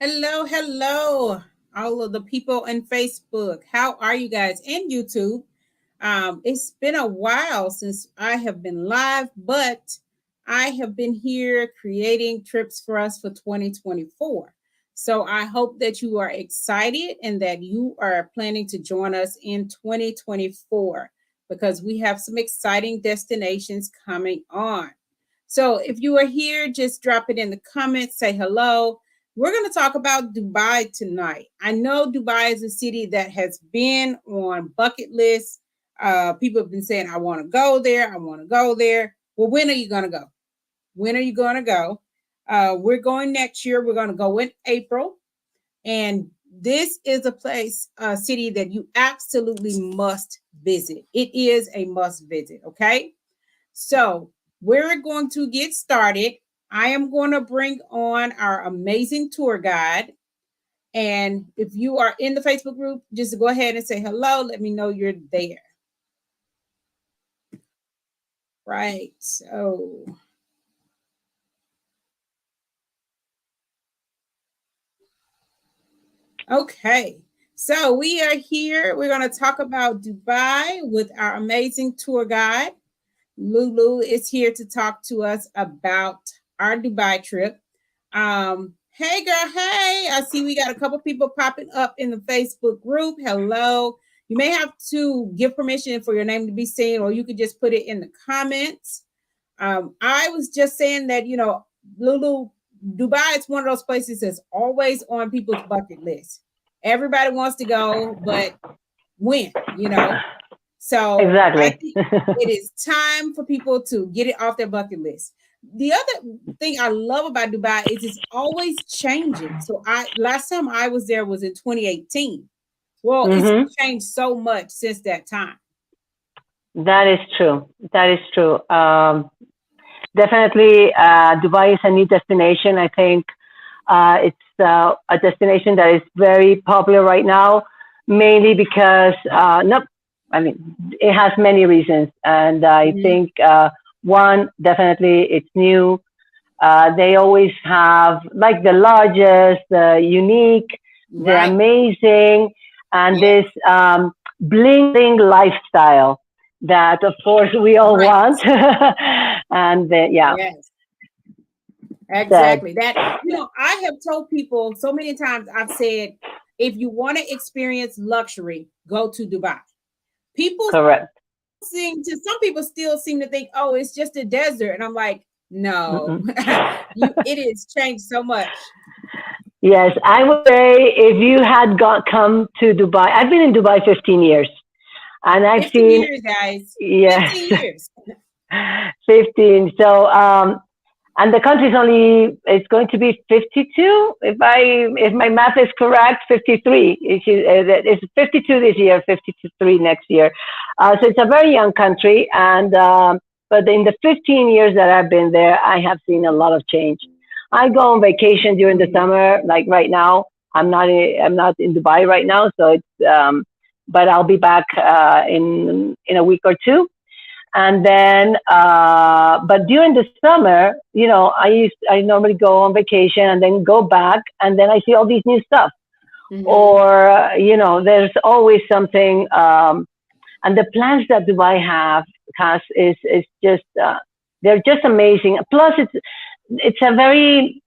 Hello, hello, all of the people in Facebook. How are you guys in YouTube? It's been a while since I have been live, but I have been here creating trips for us for 2024. So I hope that you are excited and that you are planning to join us in 2024 because we have some exciting destinations coming on. So if you are here, just drop it in the comments, say hello. We're going to talk about Dubai tonight. I know Dubai is a city that has been on bucket lists. People have been saying, I want to go there. I want to go there. Well, when are you going to go? When are you going to go? We're going next year. We're going to go in April. And this is a place, a city that you absolutely must visit. It is a must visit. Okay. So we're going to get started. I am going to bring on our amazing tour guide. And if you are in the Facebook group, just go ahead and say hello. Let me know you're there. Right. So, okay. So we are here. We're going to talk about Dubai with our amazing tour guide. Lulu is here to talk to us about our Dubai trip. Hey girl, hey, I see we got a couple people popping up in the Facebook group. Hello. You may have to give permission for your name to be seen, or you could just put it in the comments. I was just saying that, Lulu, Dubai is one of those places that's always on people's bucket list. Everybody wants to go, but when? So I Exactly. think it is time for people to get it off their bucket list. The other thing I love about Dubai is it's always changing. So I last time I was there was in 2018. Well, it's hmm changed so much since that time. That is true. That is true. Definitely, Dubai is a new destination. I think it's a destination that is very popular right now, mainly because, no, I mean, it has many reasons. And I Mhm. think one, definitely, it's new. They always have like the largest, the unique, the Right. amazing, and Yeah. this bling bling lifestyle that, of course, we all Right. want. And yeah, Yes. said Exactly. I have told people so many times, I've said, if you want to experience luxury, go to Dubai. People correct. some people still seem to think, oh, it's just a desert. And I'm like, no, Mm-mm. it has changed so much. Yes, I would say if you had come to Dubai, I've been in Dubai 15 years, and I've 15 seen, years, guys. yes, 15 years. 15. So, and the country's only, it's going to be 52 if my math is correct. 53. It's 52 this year, 53 next year. So it's a very young country, and but in the 15 years that I've been there, I have seen a lot of change. I go on vacation during the Mhm. summer, like right now. I'm not in Dubai right now, so it's but I'll be back in a week or two. And then but during the summer, I normally go on vacation and then go back, and then I see all these new stuff. Mhm. Or there's always something. And the plans that Dubai has is just they're just amazing. Plus it's a very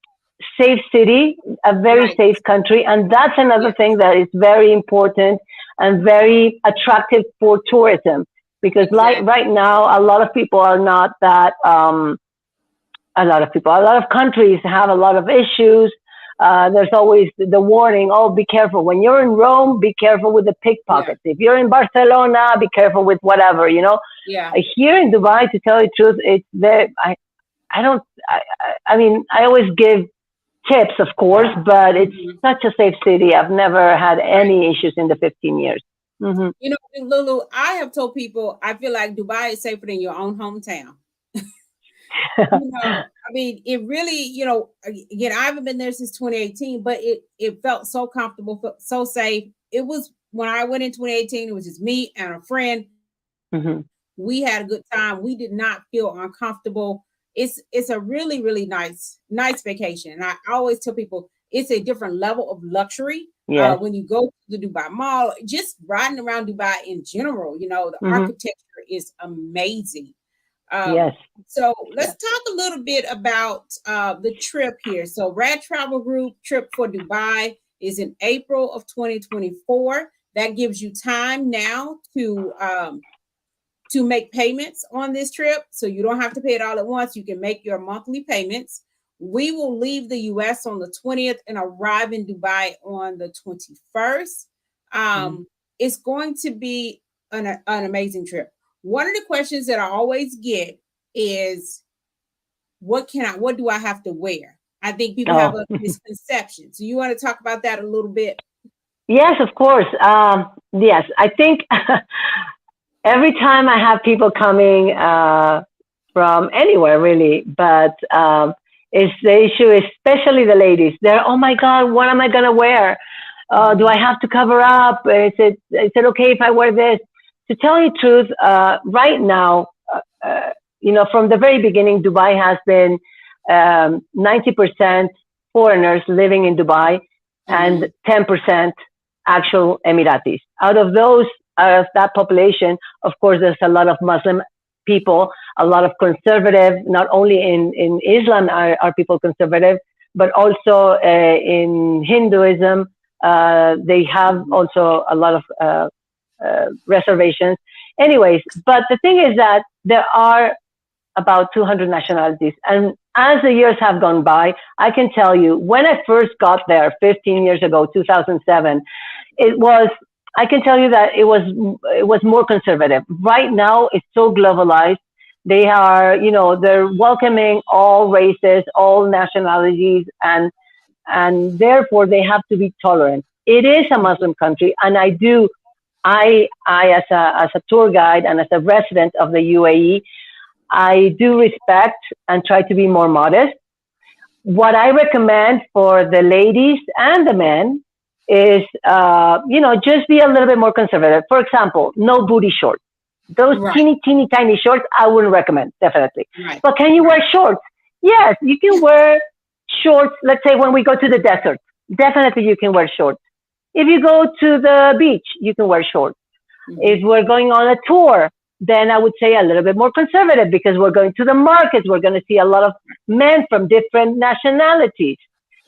safe city, a very Right. safe country, and that's another thing Yes. that is very important and very attractive for tourism. Because like Exactly. right now, a lot of people are not that. A lot of countries have a lot of issues. There's always the warning, oh, be careful. When you're in Rome, be careful with the Yeah. pickpockets. If you're in Barcelona, be careful with whatever. Yeah. Here in Dubai, to tell you the truth, it's very, I don't, I mean, I always give tips, of course, but it's Mhm. such a safe city. I've never had Right. any issues in the 15 years. Hmm Lulu, I have told people I feel like Dubai is safer than your own hometown. I mean, it really, again, I haven't been there since 2018, but it felt so comfortable, felt so safe. It was when I went in 2018, it was just me and a friend. hmm We had a good time. We did not feel uncomfortable. It's a really, really nice vacation. And I always tell people it's a different level of luxury. Yes. When you go to the Dubai Mall, just riding around Dubai in general, the Hmm. architecture is amazing. Um, Yes. so let's Yes. talk a little bit about the trip here. So Rad Travel Group trip for Dubai is in April of 2024. That gives you time now to make payments on this trip. So you don't have to pay it all at once. You can make your monthly payments. We will leave the US on the 20th and arrive in Dubai on the 21st. Mm. It's going to be an amazing trip. One of the questions that I always get is what do I have to wear? I think people have Oh, a misconception. So you want to talk about that a little bit? yes, of course. Yes, I think every time I have people coming from anywhere really, but it's the issue, especially the ladies. They're, oh my God, what am I gonna wear? Do Mhm. I have to cover up? Is it okay if I wear this? To tell you the truth, right now, from the very beginning, Dubai has been 90% foreigners living in Dubai and Mhm. 10% actual Emiratis. Out of that population, of course, there's a lot of Muslim people, a lot of conservative, not only in Islam are people conservative, but also in Hinduism. They have Mhm. also a lot of reservations. Anyways, but the thing is that there are about 200 nationalities. And as the years have gone by, I can tell you, when I first got there 15 years ago, 2007, it was, I can tell you that it was more conservative. Right now, it's so globalized. They are, they're welcoming all races, all nationalities, and therefore they have to be tolerant. It is a Muslim country, and I as a tour guide and as a resident of the UAE, I do respect and try to be more modest. What I recommend for the ladies and the men is, just be a little bit more conservative. For example, no booty shorts. Those Right, teeny, teeny, tiny shorts, I wouldn't recommend, definitely. right, But can you right. wear shorts? Yes, you can wear shorts. Let's say when we go to the desert, definitely you can wear shorts. If you go to the beach, you can wear shorts. If Mhm. we're going on a tour, then I would say a little bit more conservative because we're going to the markets. We're going to see a lot of men from different nationalities.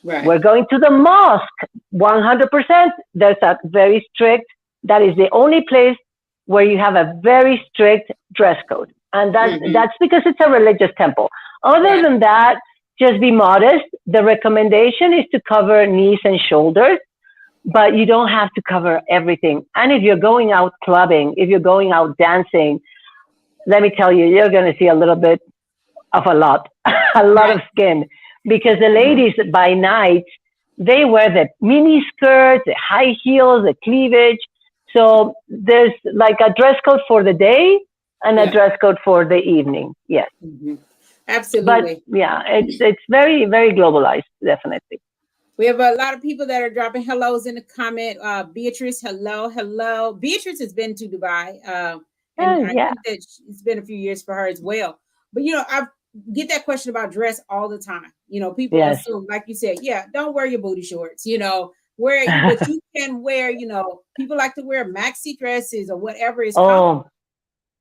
Right. We're going to the mosque, 100%. There's a very strict, that is the only place where you have a very strict dress code. And Mhm. that's because it's a religious temple. Other Right. than that, just be modest. The recommendation is to cover knees and shoulders, but you don't have to cover everything. And if you're going out clubbing, if you're going out dancing, let me tell you, you're going to see a little bit of a lot, a lot Right. of skin, because the Right. ladies by night, they wear the mini skirts, the high heels, the cleavage. So there's like a dress code for the day and a Yeah. dress code for the evening. Yes. Mhm. But Absolutely. yeah, it's very, very globalized, definitely. We have a lot of people that are dropping hellos in the comment. Beatrice, hello, hello. Beatrice has been to Dubai, and Oh, I yeah. think that it's been a few years for her as well. But I get that question about dress all the time. People Yes. assume, like you said, yeah, don't wear your booty shorts. Wear but you can wear. People like to wear maxi dresses or whatever is comfortable.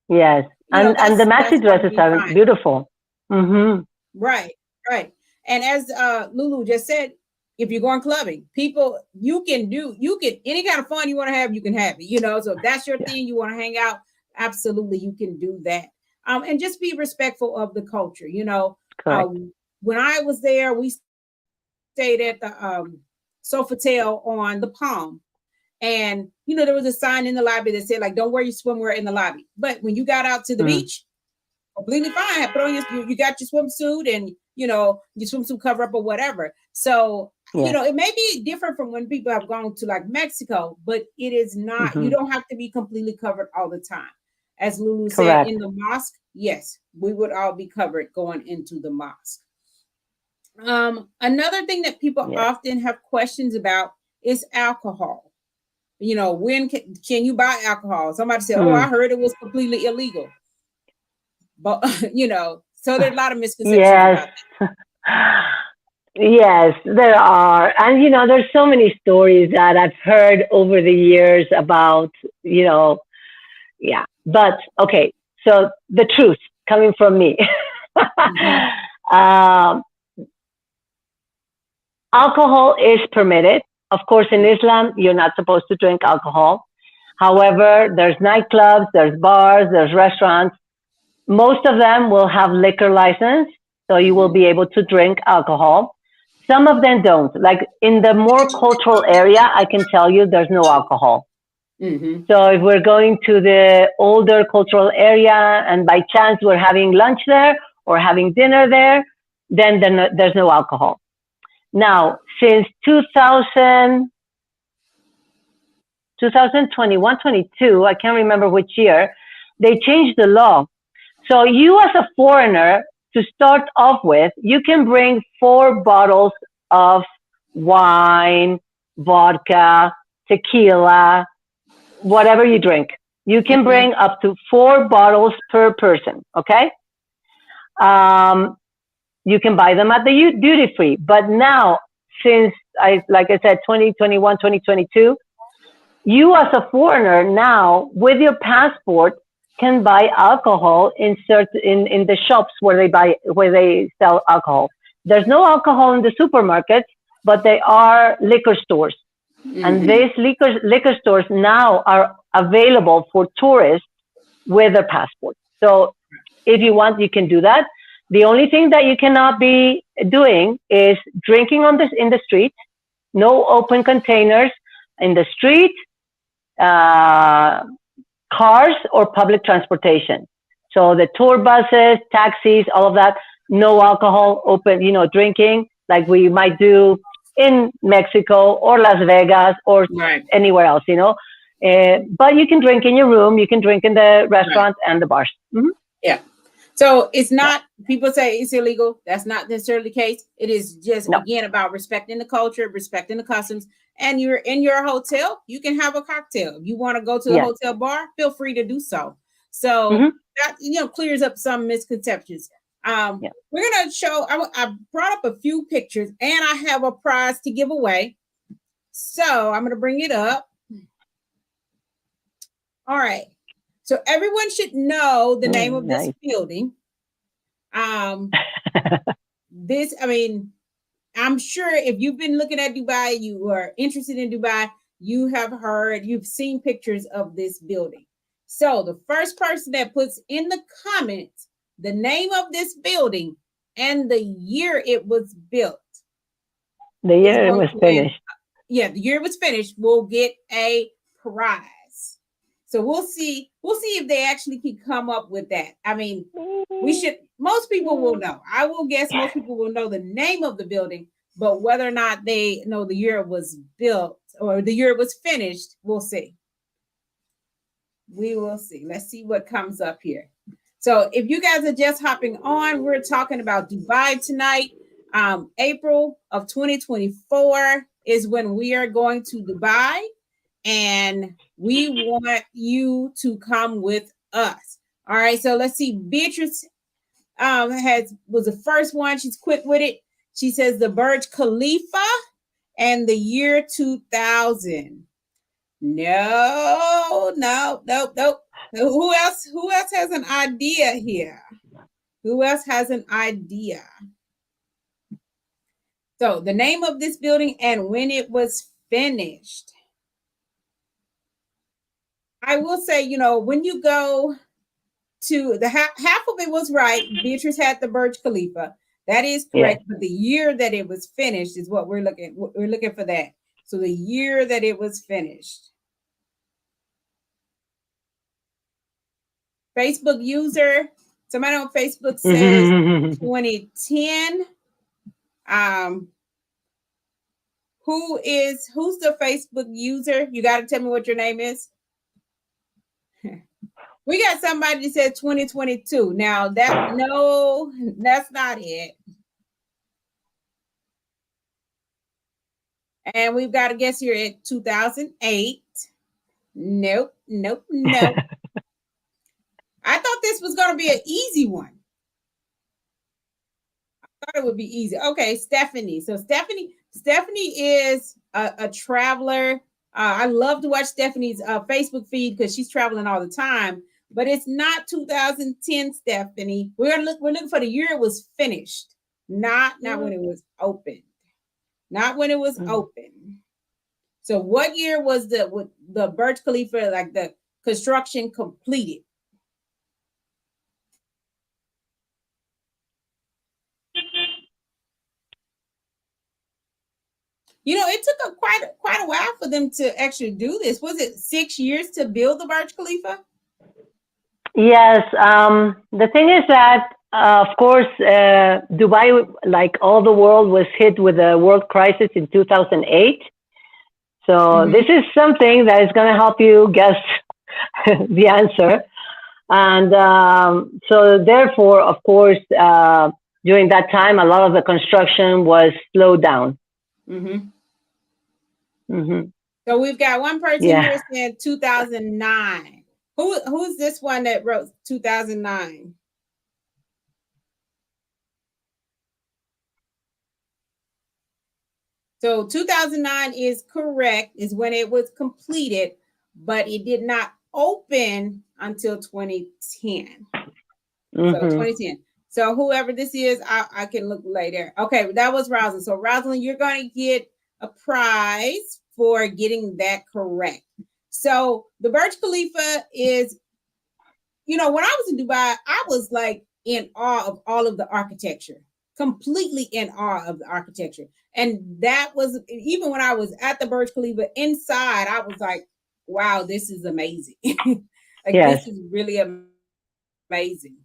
Oh, yes. And the That's maxi dresses perfectly are fine. beautiful. Mm-hmm. Right, right. And as Lulu just said, if you're going clubbing, people you can any kind of fun you want to have, you can have it. So if that's your Yeah, thing, you want to hang out, absolutely you can do that. And just be respectful of the culture. correct. When I was there, we stayed at the Sofitel on the Palm. And there was a sign in the lobby that said like, "Don't wear your swimwear in the lobby." But when you got out to the Mm, beach, completely fine. Put on you got your swimsuit and your swimsuit cover up or whatever. So yes. it may be different from when people have gone to like Mexico, but it is not. You Mm-hmm. don't have to be completely covered all the time. As Lulu said, Correct. in the mosque, yes, we would all be covered going into the mosque. Another thing that people Yes. often have questions about is alcohol. When can you buy alcohol? Somebody said, "Oh, I Mm. heard it was completely illegal." But so there's a lot of misconceptions Yes. about Yes, there are. And, there's so many stories that I've heard over the years about, you know, yeah. But, okay, so the truth coming from me. Mhm. um, Alcohol is permitted. Of course, in Islam, you're not supposed to drink alcohol. However, there's nightclubs, there's bars, there's restaurants. Most of them will have liquor license, so you will Mhm. be able to drink alcohol. Some of them don't. Like in the more cultural area, I can tell you there's no alcohol. Mhm. So if we're going to the older cultural area and by chance we're having lunch there or having dinner there, then there's no alcohol. Now, since 2000, 2021, 22, I can't remember which year, they changed the law. So you as a foreigner, to start off with, you can bring 4 bottles of wine, vodka, tequila, whatever you drink. You can Mhm. bring up to 4 bottles per person. Okay. Um, you can buy them at the duty free. But now, since like I said, 2021, 2022, you as a foreigner now with your passport can buy alcohol in the shops where they sell alcohol. There's no alcohol in the supermarkets, but they are liquor stores. And Mhm. these liquor stores now are available for tourists with a passport. So if you want, you can do that. The only thing that you cannot be doing is drinking in the street. No open containers in the street, uh, cars or public transportation. So the tour buses, taxis, all of that, no alcohol, open, drinking like we might do in Mexico or Las Vegas or Right. anywhere else. But you can drink in your room, you can drink in the Right. restaurants and the bars. Mm-hmm. Yeah. So it's Yeah. not, people say it's illegal. That's not necessarily the case. It is just, No. again, about respecting the culture, respecting the customs. And you're in your hotel, you can have a cocktail. If you want to go to the Yes. hotel bar, feel free to do so. So Mm-hmm. that, clears up some misconceptions. Yeah. We're going to show, I brought up a few pictures and I have a prize to give away. So I'm going to bring it up. All right. So everyone should know the name of this Nice. building. Um, I mean, I'm sure if you've been looking at Dubai, you are interested in Dubai, you have heard, you've seen pictures of this building. So the first person that puts in the comments the name of this building and the year it was built The is year it going was to win. finished. Yeah, the year it was finished, will get a prize. So we'll see if they actually can come up with that. I mean, most people will know. I will guess most people will know the name of the building, but whether or not they know the year it was built or the year it was finished, we'll see. We will see. Let's see what comes up here. So if you guys are just hopping on, we're talking about Dubai tonight. April of 2024 is when we are going to Dubai, and we want you to come with us. All right, so let's see. Beatrice was the first one. She's quick with it. She says the Burj Khalifa and the year 2000. No, no, nope, nope. Who else? Who else has an idea here? Who else has an idea? So the name of this building and when it was finished. I will say, when you go to the half of it was right. Beatrice had the Burj Khalifa. That is Yes. correct. But the year that it was finished is what we're looking. We're looking for that. So the year that it was finished. Facebook user. Somebody on Facebook says 2010. Um, who's the Facebook user? You got to tell me what your name is. We got somebody that said 2022. Now no, that's not it. And we've got a guess here at 2008. Nope, nope, nope. I thought this was going to be an easy one. it would be easy. Okay, Stephanie. So Stephanie is a traveler. I love to watch Stephanie's Facebook feed because she's traveling all the time. But it's not 2010, Stephanie. We're looking for the year it was finished, not when it was opened, not when it was open. So what year was the Burj Khalifa, like the construction, completed? You know, it took quite a while for them to actually do this. Was it 6 years to build the Burj Khalifa? Yes. The thing is that, of course, Dubai, like all the world, was hit with a world crisis in 2008. So this is something that is going to help you guess the answer. And so therefore, of course, during that time, a lot of the construction was slowed down. So we've got one person here saying 2009. Who's this one that wrote 2009? So 2009 is correct, is when it was completed, but it did not open until 2010. So 2010. So whoever this is, I can look later. Okay, that was Rosalind. So Rosalind, you're going to get a prize for getting that correct. So the Burj Khalifa is, you know, when I was in Dubai, I was like in awe of all of the architecture, completely in awe of the architecture. And that was, even when I was at the Burj Khalifa inside, I was like, wow, this is amazing. This is really amazing.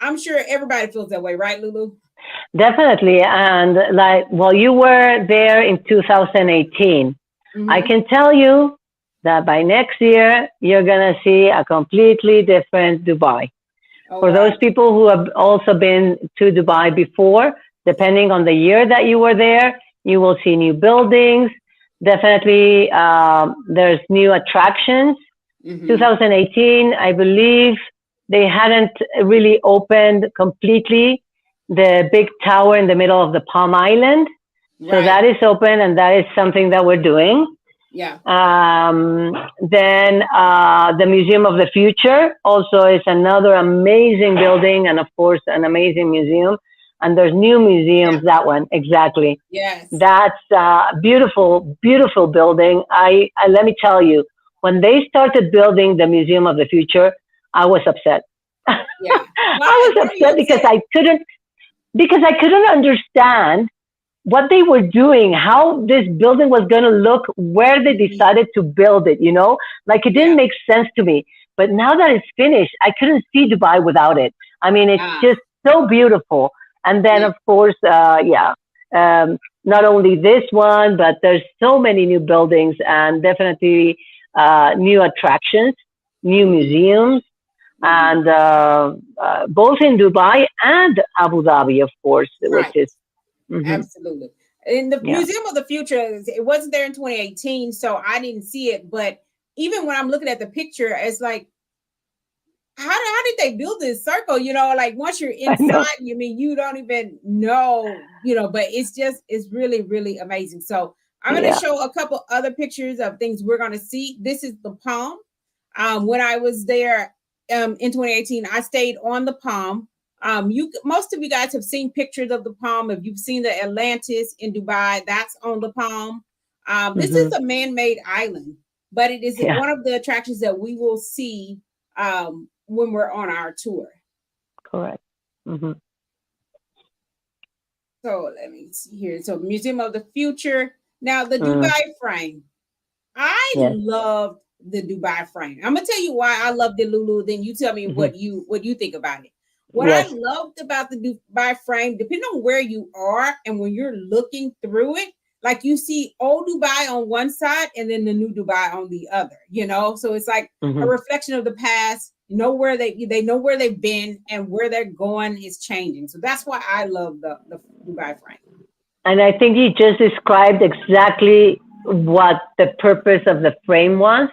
I'm sure everybody feels that way, right, Lulu? Definitely. And like, well, you were there in 2018. I can tell you that by next year, you're going to see a completely different Dubai. For those people who have also been to Dubai before, depending on the year that you were there, you will see new buildings. Definitely, there's new attractions. 2018, I believe they hadn't really opened completely the big tower in the middle of the Palm Island. So that is open, and that is something that we're doing. Yeah. Then the Museum of the Future also is another amazing building, and of course an amazing museum. And there's new museums, that one, exactly. Yes. That's a beautiful, beautiful building. I let me tell you, when they started building the Museum of the Future, I was upset. Yeah. I was upset because I couldn't understand what they were doing, how this building was going to look, where they decided to build it, you know? Like, it didn't make sense to me. But now that it's finished, I couldn't see Dubai without it. I mean, it's just so beautiful. And then, of course, not only this one, but there's so many new buildings and definitely new attractions, new museums, and both in Dubai and Abu Dhabi, of course, which is absolutely. In the Museum of the Future, it wasn't there in 2018, so I didn't see it. But even when I'm looking at the picture, it's like, how did they build this circle? You know, like once you're inside, you mean you don't even know, you know, but it's really, really amazing. So I'm going to show a couple other pictures of things we're going to see. This is the Palm. When I was there in 2018, I stayed on the Palm. Most of you guys have seen pictures of the Palm. If you've seen the Atlantis in Dubai, that's on the Palm. This is a man-made island, but it is one of the attractions that we will see when we're on our tour. Correct. So let me see here. So Museum of the Future. Now the Dubai frame. I love the Dubai frame. I'm gonna tell you why I loved it, Lulu. Then you tell me what you think about it. What I loved about the Dubai frame, depending on where you are and when you're looking through it, like you see old Dubai on one side and then the new Dubai on the other, you know? So it's like a reflection of the past, you know, where they know where they've been and where they're going is changing. So that's why I love the Dubai frame. And I think you just described exactly what the purpose of the frame was,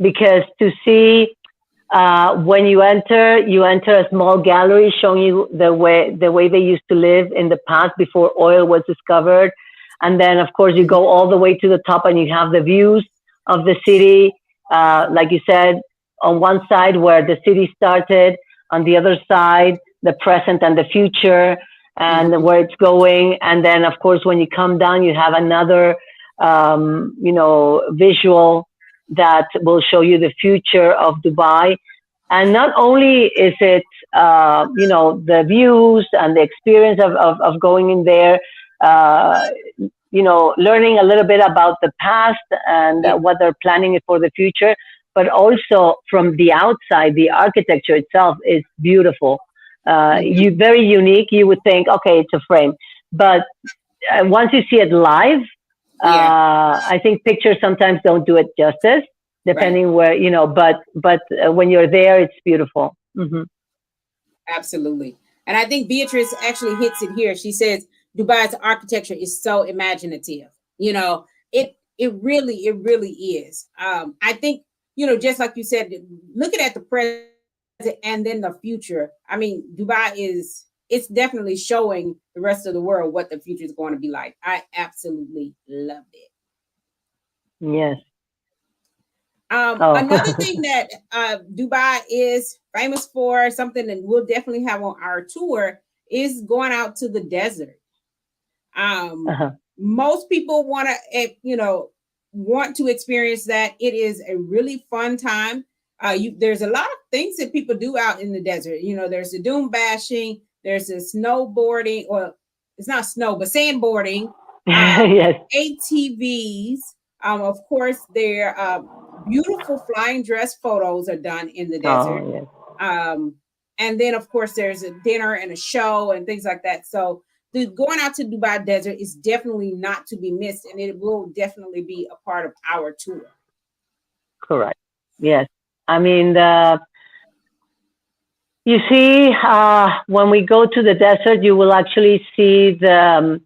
because to see When you enter a small gallery showing you the way they used to live in the past before oil was discovered. And then, of course, you go all the way to the top and you have the views of the city. Like you said, on one side where the city started, on the other side, the present and the future and Mhm. where it's going. And then, of course, when you come down, you have another, visual that will show you the future of Dubai. And not only is it, the views and the experience of going in there, uh, learning a little bit about the past and Yeah. what they're planning for the future, but also from the outside, the architecture itself is beautiful. Mhm. You very unique. You would think, okay, it's a frame, but once you see it live, Yeah. I think pictures sometimes don't do it justice, Right. depending where But when you're there, it's beautiful. Absolutely. And I think Beatrice actually hits it here. She says Dubai's architecture is so imaginative. It really is. I think, just like you said, looking at the present and then the future. I mean, Dubai is it's definitely showing the rest of the world what the future is going to be like. I absolutely loved it. Yes. Oh. Another thing that Dubai is famous for, something that we'll definitely have on our tour, is going out to the desert. Um, Uh-huh. Most people want to experience that. It is a really fun time. There's a lot of things that people do out in the desert. There's the dune bashing, there's the snowboarding, or it's not snow, but sandboarding, Yes. ATVs. Of course, there beautiful flying dress photos are done in the desert. Oh, yes. Um, and then, of course, there's a dinner and a show and things like that. So, going out to Dubai Desert is definitely not to be missed, and it will definitely be a part of our tour. Correct. Yes. I mean, you see, when we go to the desert, you will actually see how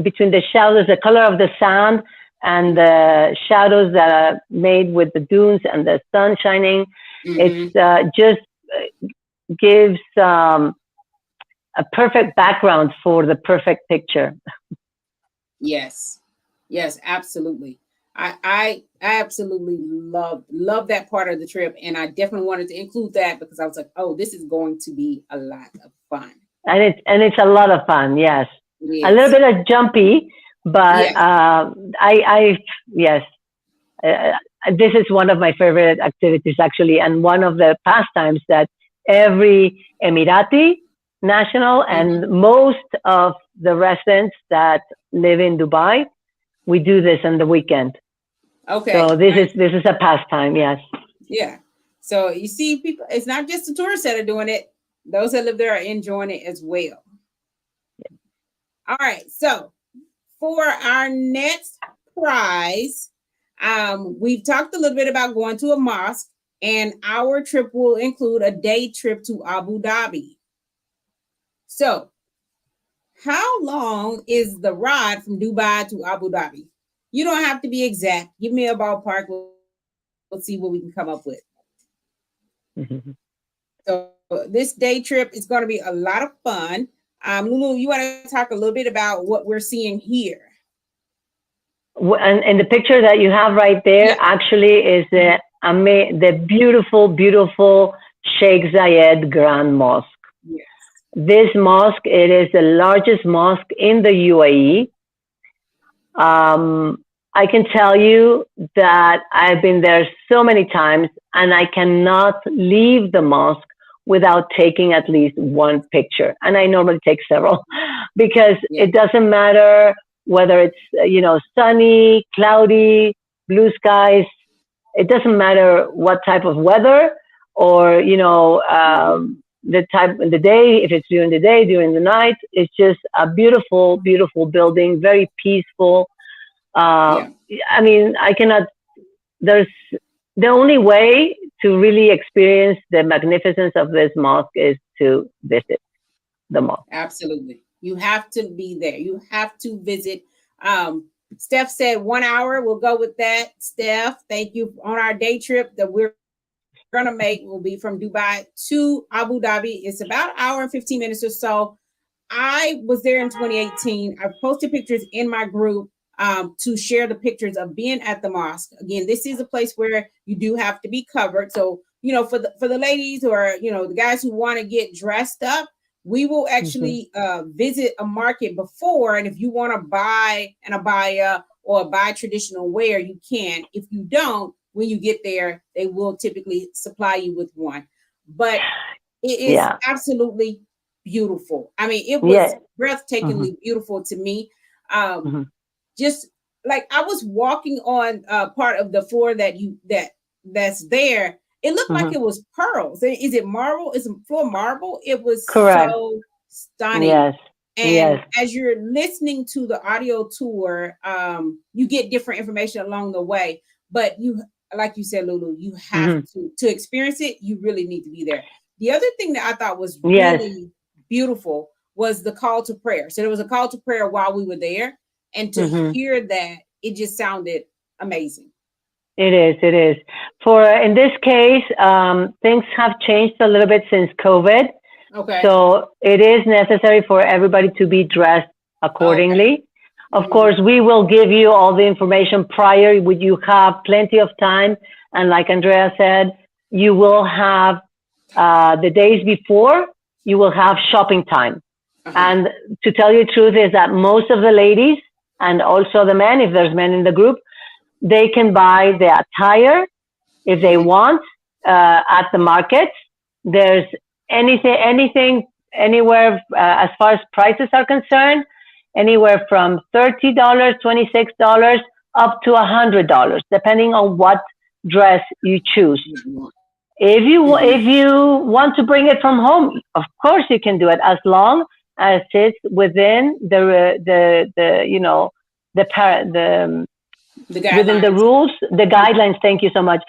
between the shadows, the color of the sand and the shadows that are made with the dunes and the sun shining. It's Mm-hmm. just gives a perfect background for the perfect picture. Yes, yes, absolutely. I absolutely love that part of the trip, and I definitely wanted to include that because I was like, oh, this is going to be a lot of fun. And it's a lot of fun. Yes, It a little is. bit of jumpy, but Yes. I yes, uh, this is one of my favorite activities actually, and one of the pastimes that every Emirati national and Mhm. most of the residents that live in Dubai, we do this on the weekend. Okay. So this is Nice. this is a pastime. Yes. Yeah. So you see, people, it's not just the tourists that are doing it. Those that live there are enjoying it as well. All right. So for our next prize, we've talked a little bit about going to a mosque, and our trip will include a day trip to Abu Dhabi. So, how long is the ride from Dubai to Abu Dhabi? You don't have to be exact. Give me a ballpark. We'll see what we can come up with. So, this day trip is going to be a lot of fun. Lulu, you want to talk a little bit about what we're seeing here? And the picture that you have right there Yeah. actually is Mhm. the beautiful, beautiful Sheikh Zayed Grand Mosque. Yes. This mosque, it is the largest mosque in the UAE. Um, I can tell you that I've been there so many times and I cannot leave the mosque without taking at least one picture. And I normally take several because Yeah. it doesn't matter whether it's, sunny, cloudy, blue skies. It doesn't matter what type of weather or, the time of the day, if it's during the day, during the night. It's just a beautiful, beautiful building, very peaceful. uh, Yeah. I mean, I cannot, there's the only way to really experience the magnificence of this mosque is to visit the mosque. Absolutely. You have to be there. You have to visit. Steph said 1 hour. We'll go with that. Steph, thank you. On our day trip that we're going to make will be from Dubai to Abu Dhabi. It's about an hour and 15 minutes or so. I was there in 2018. I posted pictures in my group to share the pictures of being at the mosque. Again, this is a place where you do have to be covered. So, for the ladies or, the guys who want to get dressed up, we will actually visit a market before. And if you want to buy an abaya or buy traditional wear, you can. If you don't, when you get there, they will typically supply you with one. But it is absolutely beautiful. I mean, it was breathtakingly beautiful to me. Just like I was walking on part of the floor that's there. It looked like it was pearls. Is it marble? Is the floor marble? It was so stunning. Yes. And as you're listening to the audio tour, you get different information along the way. But you, like you said, Lulu, you have to experience it. You really need to be there. The other thing that I thought was really beautiful was the call to prayer. So there was a call to prayer while we were there. And to hear that, it just sounded amazing. It is. In this case, things have changed a little bit since COVID. Okay. So it is necessary for everybody to be dressed accordingly. Okay. Of course, we will give you all the information prior. You have plenty of time. And like Andrea said, you will have the days before, you will have shopping time. And to tell you the truth is that most of the ladies and also the men, if there's men in the group, they can buy the attire if they want at the markets. There's anything, anywhere as far as prices are concerned, anywhere from $30, $26 up to $100, depending on what dress you choose. If you want to bring it from home, of course you can do it, as long as it's within within the rules, the guidelines. Thank you so much.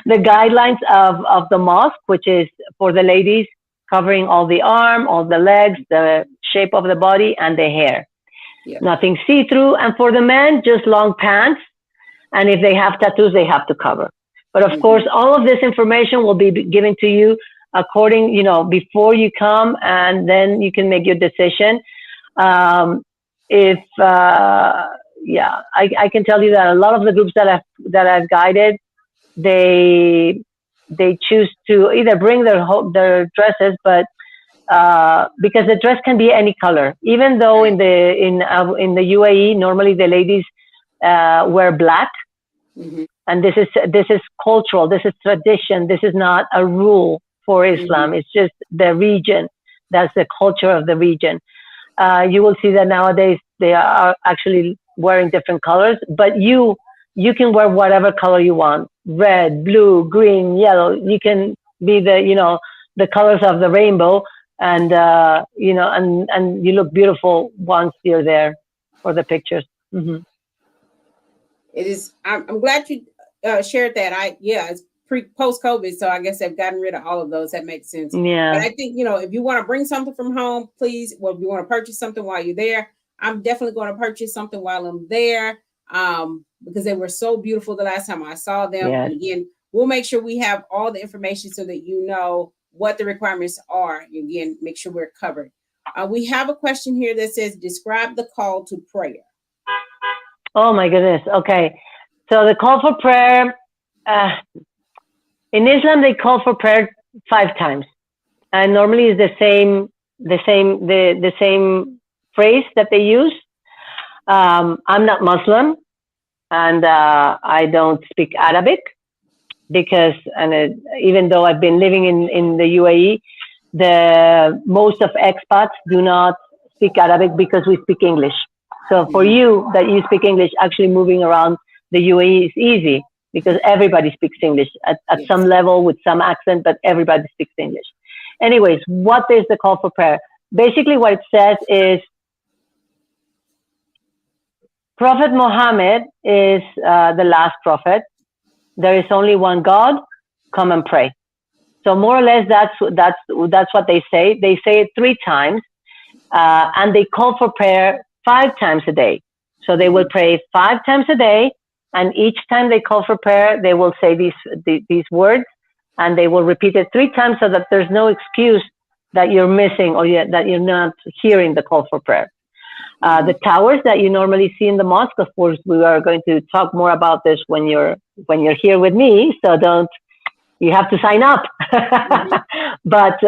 The guidelines of the mosque, which is for the ladies covering all the arm, all the legs, the shape of the body, and the hair. Yeah. Nothing see-through. And for the men, just long pants. And if they have tattoos, they have to cover. But of course, all of this information will be given to you according, before you come, and then you can make your decision. I can tell you that a lot of the groups that I've guided, they choose to either bring their dresses, but because the dress can be any color. Even though in the UAE normally the ladies wear black, and this is cultural, this is tradition, this is not a rule for Islam. It's just the region. That's the culture of the region. You will see that nowadays they are actually wearing different colors, but you can wear whatever color you want: red, blue, green, yellow. You can be the colors of the rainbow, and and you look beautiful once you're there for the pictures. It is. I'm glad you shared that. It's post-COVID, so I guess they've gotten rid of all of those. That makes sense. Yeah. But I think, if you want to bring something from home, please, if you want to purchase something while you're there, I'm definitely going to purchase something while I'm there, because they were so beautiful the last time I saw them. Yes. And again, we'll make sure we have all the information so that you know what the requirements are. Again, make sure we're covered. We have a question here that says, describe the call to prayer. Oh my goodness. Okay. So the call for prayer, in Islam, they call for prayer 5 times, and normally it's the same phrase that they use. I'm not Muslim, and I don't speak Arabic because, even though I've been living in the UAE, most of expats do not speak Arabic because we speak English. So for you that you speak English, actually moving around the UAE is easy, because everybody speaks English at some level with some accent, but everybody speaks English. Anyways, what is the call for prayer? Basically, what it says is, Prophet Muhammad is the last prophet. There is only one God. Come and pray. So more or less, that's what they say. They say it 3 times, and they call for prayer 5 times a day. So they will pray 5 times a day, and each time they call for prayer, they will say these words, and they will repeat it 3 times so that there's no excuse that you're missing or that you're not hearing the call for prayer. The towers that you normally see in the mosque, of course, we are going to talk more about this when you're here with me. So you have to sign up. But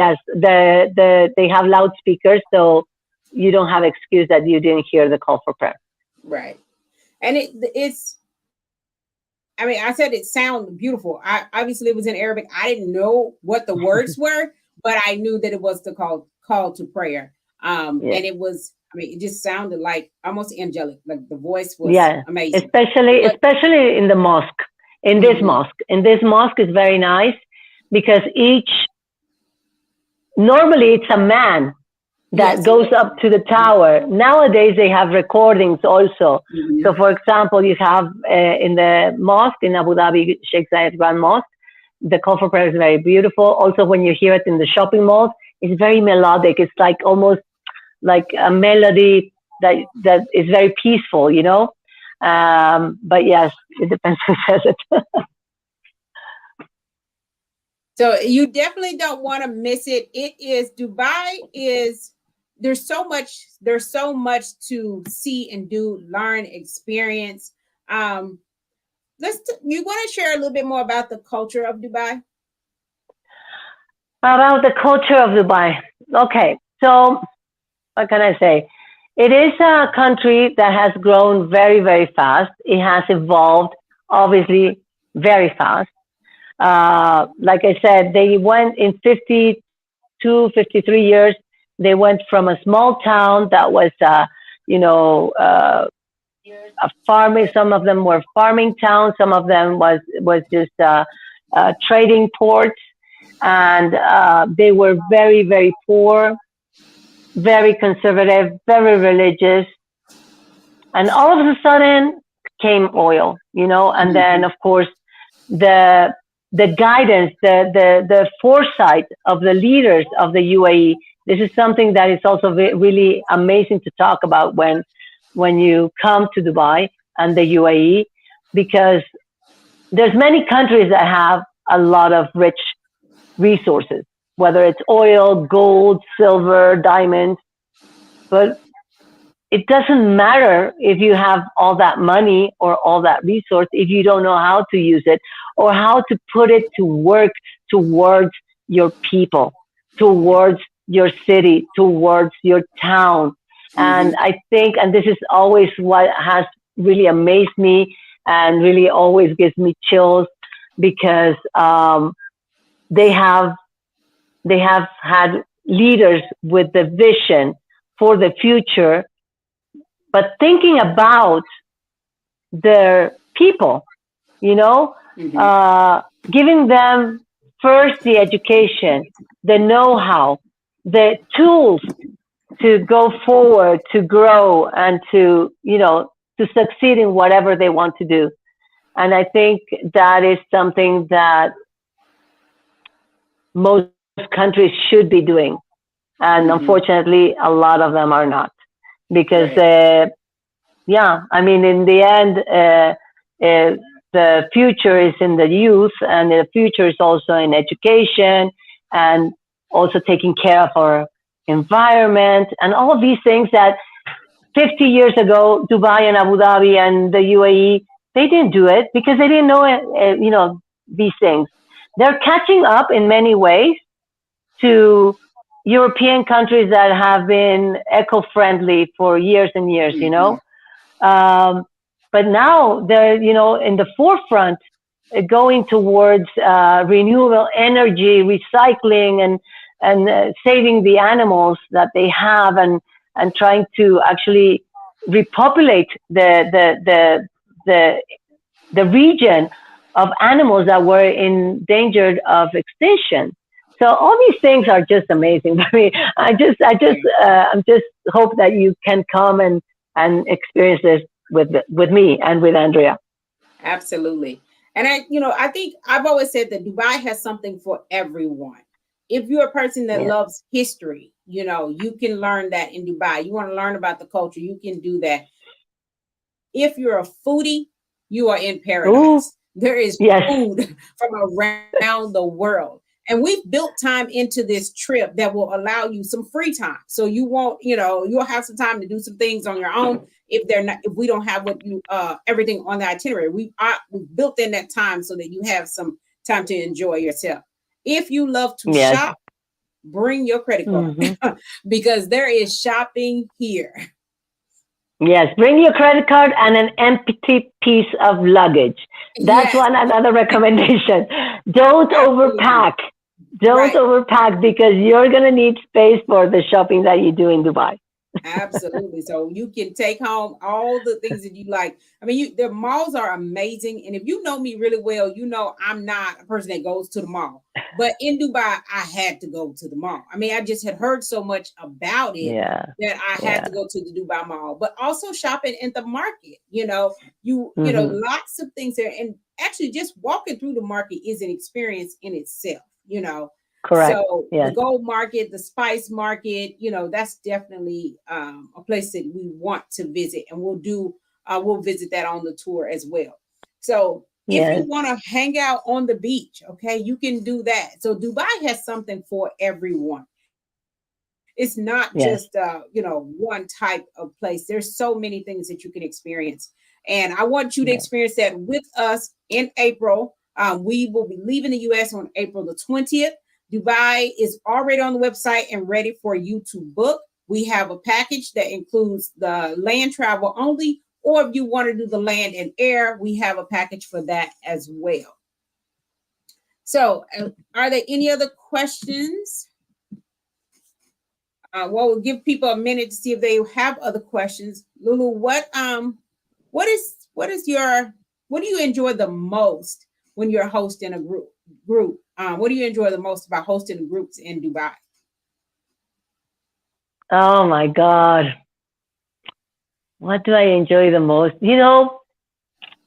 yes, they have loudspeakers, so you don't have excuse that you didn't hear the call for prayer. Right. And it's, I mean, I said it sounded beautiful. I obviously it was in Arabic. I didn't know what the words were, but I knew that it was the call to prayer. And it was, I mean, it just sounded like almost angelic. Like the voice was amazing. Especially in the mosque. In this mosque is very nice because normally it's a man that goes up to the tower. Nowadays they have recordings also. So for example, you have in the mosque in Abu Dhabi, Sheikh Zayed Grand Mosque, the call for prayer is very beautiful. Also when you hear it in the shopping malls, it's very melodic. It's like almost like a melody that is very peaceful, you know. But yes, it depends who says it. So you definitely don't want to miss it. Dubai is, there's so much to see and do, learn, experience. You want to share a little bit more about the culture of Dubai? About the culture of Dubai. Okay, so what can I say? It is a country that has grown very, very fast. It has evolved, obviously, very fast. Like I said, they went in 52, 53 years. They went from a small town that was, a farming. Some of them were farming towns. Some of them was just trading ports, and they were very, very poor, very conservative, very religious, and all of a sudden came oil, and then of course the guidance, the foresight of the leaders of the UAE. This is something that is also really amazing to talk about when you come to Dubai and the UAE, because there's many countries that have a lot of rich resources, whether it's oil, gold, silver, diamonds, but it doesn't matter if you have all that money or all that resource if you don't know how to use it or how to put it to work towards your people, towards your city, towards your town. And I think, and this is always what has really amazed me and really always gives me chills, because they have had leaders with the vision for the future, but thinking about their people, giving them first the education, the know-how, the tools to go forward, to grow, and to succeed in whatever they want to do. And I think that is something that most countries should be doing. And unfortunately, a lot of them are not. Because, in the end, the future is in the youth, and the future is also in education, and also taking care of our environment, and all of these things that 50 years ago, Dubai and Abu Dhabi and the UAE, they didn't do it because they didn't know, these things. They're catching up in many ways to European countries that have been eco-friendly for years and years, but now they're, in the forefront, going towards renewable energy, recycling, and saving the animals that they have, and trying to actually repopulate the region of animals that were in danger of extinction. So all these things are just amazing. I mean, I just hope that you can come and experience this with me and with Andrea. Absolutely. And I think I've always said that Dubai has something for everyone. If you're a person that loves history, you can learn that in Dubai. You want to learn about the culture, you can do that. If you're a foodie, you are in Ooh, paradise. There is yes, food from around the world. And we've built time into this trip that will allow you some free time. So you won't, you'll have some time to do some things on your own if we don't have what you everything on the itinerary. We've built in that time so that you have some time to enjoy yourself. If you love to yes. shop, bring your credit card Hmm. because there is shopping here. Yes, bring your credit card and an empty piece of luggage. That's Yes, one another recommendation. Don't absolutely. overpack. Don't Right. overpack because you're going to need space for the shopping that you do in Dubai. Absolutely. So you can take home all the things that you like. I mean, the malls are amazing. And if you know me really well, you know I'm not a person that goes to the mall. But in Dubai, I had to go to the mall. I mean, I just had heard so much about it Yeah, that I had yeah. to go to the Dubai Mall. But also shopping in the market. Hmm. Lots of things there. And actually just walking through the market is an experience in itself. Correct. So the Yes, gold market, the spice market, that's definitely a place that we want to visit, and we'll visit that on the tour as well. So if you yes, want to hang out on the beach, okay, you can do that. So Dubai has something for everyone. It's not just yes, one type of place. There's so many things that you can experience, and I want you to yes. experience that with us in April. We will be leaving the U.S. on April the 20th. Dubai is already on the website and ready for you to book. We have a package that includes the land travel only, or if you want to do the land and air, we have a package for that as well. So, are there any other questions? Well, we'll give people a minute to see if they have other questions. Lulu, what do you enjoy the most when you're hosting a group? What do you enjoy the most about hosting groups in Dubai? Oh my God. What do I enjoy the most?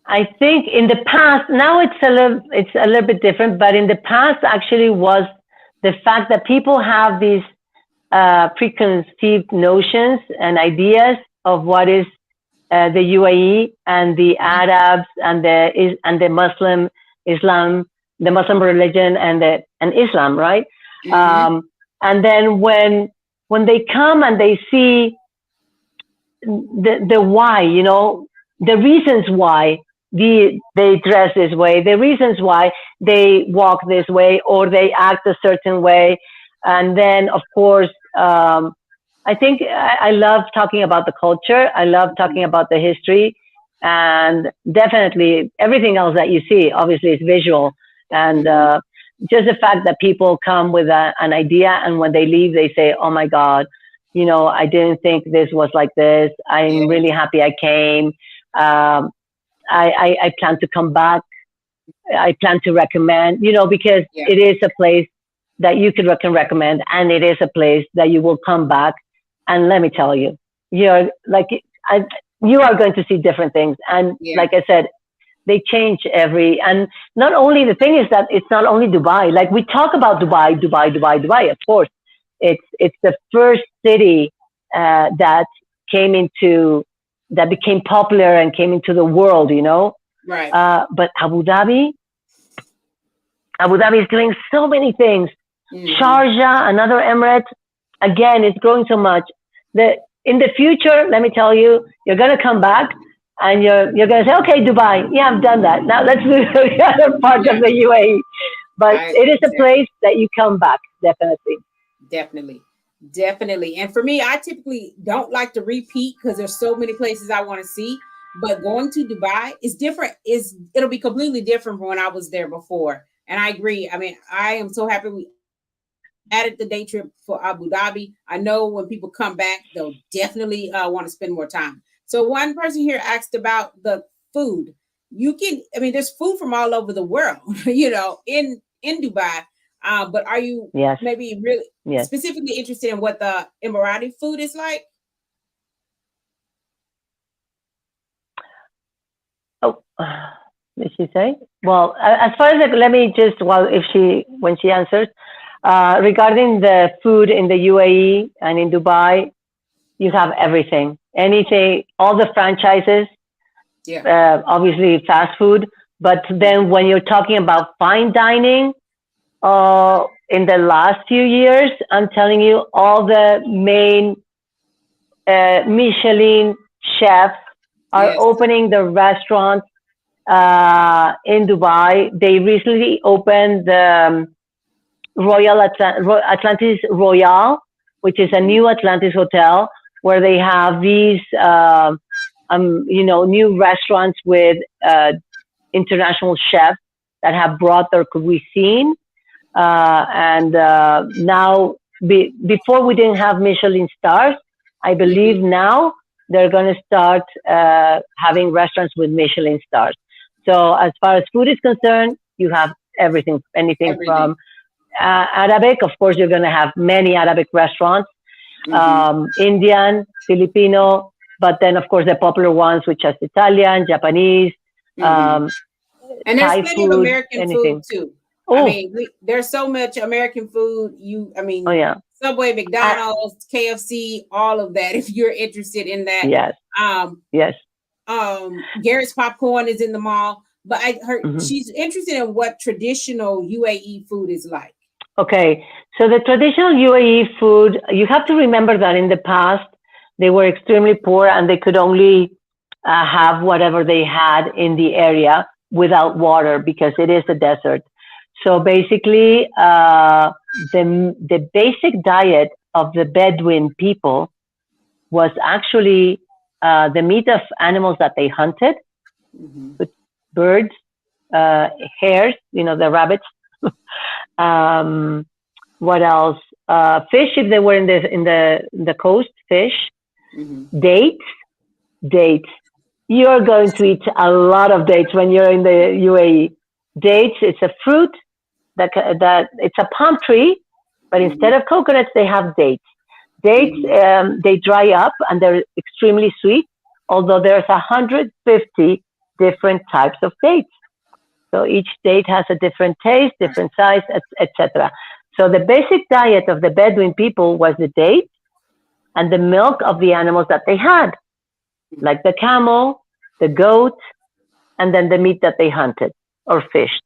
I think in the past, now it's a little bit different, but in the past actually was the fact that people have these preconceived notions and ideas of what is the UAE and the Arabs and the Islam, the Muslim religion and Islam, right? Mm-hmm. And then when they come and they see the why, the reasons why they dress this way, the reasons why they walk this way or they act a certain way, and then of course, I think I love talking about the culture. I love talking about the history, and definitely everything else that you see, obviously, is visual, and Mm-hmm. just the fact that people come with an idea, and when they leave, they say, "Oh my God, I didn't think this was like this. I'm really Yes. happy I came. Um, I plan to come back. I plan to recommend, because Yeah. it is a place that you can recommend, and it is a place that you will come back. And let me tell you, you're like, I, you are going to see different things. And Yeah. like I said, they change and not only the thing is that it's not only Dubai. Like we talk about Dubai, Dubai, Dubai, Dubai. Of course, it's the first city that came into that became popular and came into the world. Right. But Abu Dhabi is doing so many things. Mm-hmm. Sharjah, another emirate, again, it's growing so much. In the future, let me tell you, you're going to come back and you're going to say, okay, Dubai, yeah, I've done that. Now let's move to the other part of Yeah. the UAE. But I it is a exactly. place that you come back, definitely. Definitely. Definitely. And for me, I typically don't like to repeat because there's so many places I want to see. But going to Dubai is different. It'll be completely different from when I was there before. And I agree. I mean, I am so happy we added the day trip for Abu Dhabi. I know when people come back, they'll definitely want to spend more time. So one person here asked about the food. There's food from all over the world, in Dubai. But are you Yes, maybe really yes. specifically interested in what the Emirati food is like? Oh, did she say? Well, as far as let me just, well, when she answers, regarding the food in the UAE and in Dubai, you have everything, anything, all the franchises. Yeah. obviously fast food. But then when you're talking about fine dining, in the last few years, I'm telling you, all the main Michelin chefs are Yes. opening the restaurants in Dubai. They recently opened the Atlantis Royal, which is a Mhm. new Atlantis hotel where they have these, new restaurants with international chefs that have brought their cuisine. And now, before we didn't have Michelin stars, I believe Mhm. now they're going to start having restaurants with Michelin stars. So as far as food is concerned, you have everything, anything Everything. from Arabic. Of course, you're going to have many Arabic restaurants, Mhm. Indian, Filipino, but then of course the popular ones, which are Italian, Japanese, Mhm. um, And there's Thai plenty of food, American food anything. too. I Oh, mean, there's so much American food. oh yeah. Subway, Uh, McDonald's, KFC, all of that. If you're interested in that, yes, um, yes. Garrett's Popcorn is in the mall. But I heard Hmm. she's interested in what traditional UAE food is like. Okay, so the traditional UAE food, you have to remember that in the past they were extremely poor and they could only have whatever they had in the area without water because it is a desert. So basically, the basic diet of the Bedouin people was actually the meat of animals that they hunted, Hmm. birds, uh, hares, the rabbits. um, what else? Fish if they were in the coast. Fish, Hmm. dates, dates. You're going to eat a lot of dates when you're in the UAE. Dates, it's a fruit that it's a palm tree, but instead Hmm. of coconuts, they have dates. Dates, Hmm. they dry up and they're extremely sweet. Although there's 150 different types of dates. So each date has a different taste, different size, etc. So the basic diet of the Bedouin people was the date and the milk of the animals that they had, like the camel, the goat, and then the meat that they hunted or fished.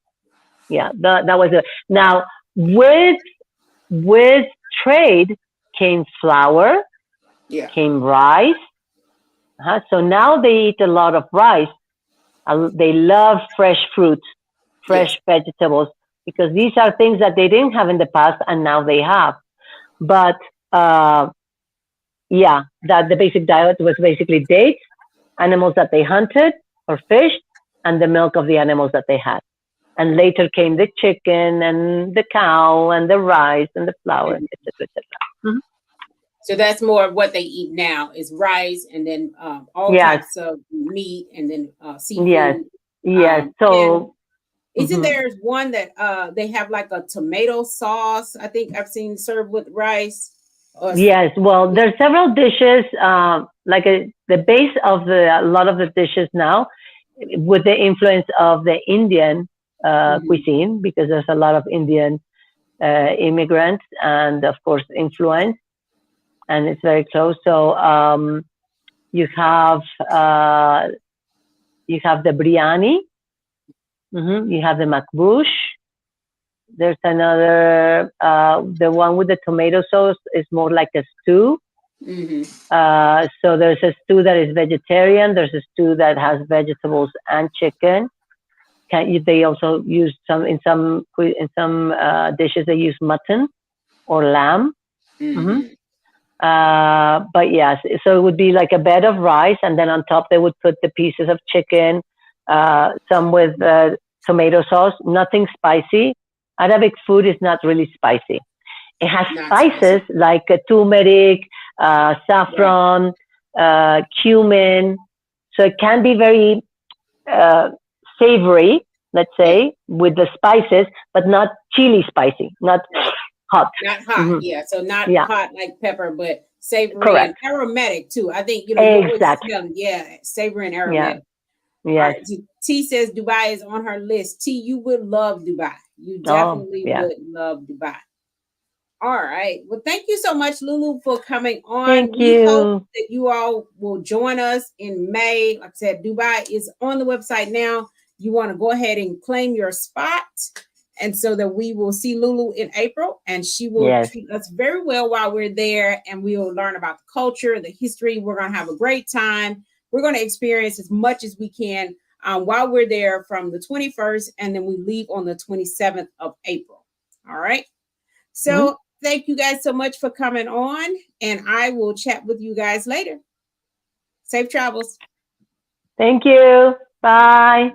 Yeah, that was it. Now, with trade came flour, Yeah. came rice. So now they eat a lot of rice. They love fresh fruits, Yes. fresh vegetables, because these are things that they didn't have in the past and now they have. But uh, yeah, that the basic diet was basically dates, animals that they hunted or fished, and the milk of the animals that they had. And later came the chicken and the cow and the rice and the flour, Mhm. etc., etc. So that's more of what they eat now is rice and then all Yes, types of meat and then yes, seafood. yes. And So, isn't mhm. there one that they have like a tomato sauce? I think I've seen served with rice. Or Yes, well, there's several dishes, like the base of a lot of the dishes now, with the influence of the Indian Mhm. cuisine, because there's a lot of Indian immigrants and, of course, influence, and it's very close. So you have uh, you have the biryani, you have the makbush. There's another, the one with the tomato sauce is more like a stew. Mhm. So there's a stew that is vegetarian. There's a stew that has vegetables and chicken. They also use in some dishes they use mutton or lamb. hmm Mhm. but yes, so it would be like a bed of rice, and then on top they would put the pieces of chicken, some with tomato sauce. Nothing spicy. Arabic food is not really spicy. It has Not spices spicy. like turmeric, Right. saffron, cumin. So it can be very uh, savory, let's Yeah. say, with the spices, but not chili spicy, not hot. Not hot. Hmm. Yeah. So not Yeah, hot like pepper, but savory and correct. aromatic too. I think you always Exact. smell it. Yeah, savory and Yeah, aromatic. All yes. right. T says Dubai is on her list. T, you would love Dubai. You Oh, definitely yeah. would love Dubai. All right. Well, thank you so much, Lulu, for coming on. Thank We hope you. that you all will join us in May. Like I said, Dubai is on the website now. You want to go ahead and claim your spot. And so that we will see Lulu in April, and she will Yes. treat us very well while we're there. And we will learn about the culture, the history. We're going to have a great time. We're going to experience as much as we can while we're there from the 21st. And then we leave on the 27th of April. All right. So thank you guys so much for coming on, and I will chat with you guys later. Safe travels. Thank you. Bye.